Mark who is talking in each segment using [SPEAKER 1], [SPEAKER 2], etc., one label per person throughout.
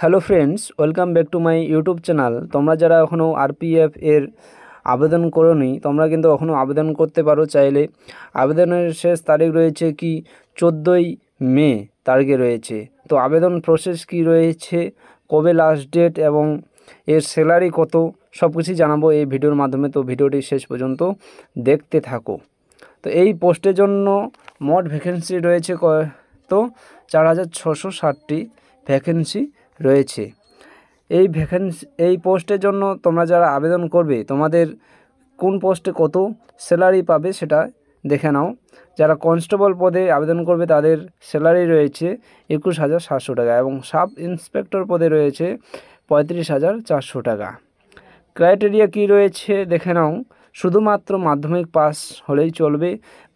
[SPEAKER 1] Hello friends, welcome back to my YouTube channel. তোমরা যারা এখনও আরপিএফ এর আবেদন করোনি, তোমরা কিন্তু এখনও আবেদন করতে পারো চাইলে। আবেদনের শেষ তারিখ রয়েছে কি 14ই মে তারিখে রয়েছে। তো আবেদন প্রসেস কি রয়েছে, কবে লাস্ট ডেট এবং এর স্যালারি কত, সব কিছুই জানাবো এই ভিডিওর মাধ্যমে। তো ভিডিওটি শেষ পর্যন্ত দেখতে থাকো। তো এই পোস্টের জন্য মোট ভ্যাকেন্সি রয়েছে তো 4660টি ভ্যাকেন্সি রয়েছে। এই পোস্টের জন্য তোমরা যারা আবেদন করবে, তোমাদের কোন পোস্টে কত স্যালারি পাবে সেটা দেখে নাও। যারা কনস্টেবল পদে আবেদন করবে তাদের স্যালারি রয়েছে 21,700 টাকা এবং সাব ইন্সপেক্টর পদে রয়েছে 35,400 টাকা। ক্রাইটেরিয়া কি রয়েছে দেখে নাও। শুধুমাত্র মাধ্যমিক পাস হলেই চলবে।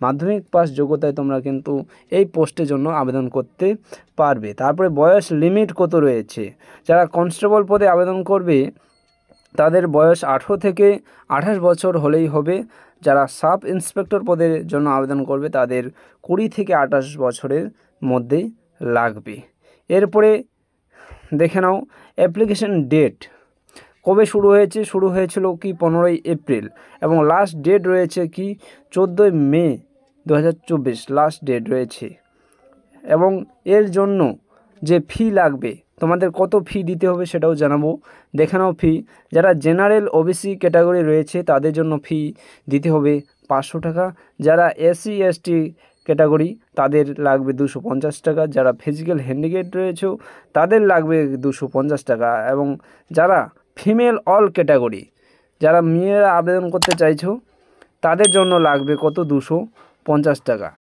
[SPEAKER 1] মাধ্যমিক পাস যোগ্যতায় তোমরা কিন্তু এই পোস্টের জন্য আবেদন করতে পারবে। তারপরে বয়স লিমিট কত রয়েছে। যারা কনস্টেবল পদে আবেদন করবে তাদের বয়স 18 থেকে 28 বছর হলেই হবে। যারা সাব ইন্সপেক্টর পদের জন্য আবেদন করবে তাদের 20 থেকে 28 বছরের মধ্যেই লাগবে। এরপরে দেখে নাও অ্যাপ্লিকেশন ডেট কবে শুরু হয়েছিল কি 15ই এপ্রিল এবং লাস্ট ডেট রয়েছে কি 14ই মে 2024 লাস্ট ডেট রয়েছে। এবং এর জন্য যে ফি লাগবে, তোমাদের কত ফি দিতে হবে সেটাও জানাবো। দেখে নাও ফি। যারা জেনারেল ওবিসি ক্যাটাগরি রয়েছে তাদের জন্য ফি দিতে হবে 500 টাকা। যারা এসসি এসটি ক্যাটাগরি তাদের লাগবে 250 টাকা। যারা ফিজিক্যাল হ্যান্ডিক্যাপ রয়েছে তাদের লাগবে 250 টাকা। এবং যারা ফিমেল অল ক্যাটাগরি, যারা মেয়েরা আবেদন করতে চাইছো তাদের জন্য লাগবে কত 250 টাকা।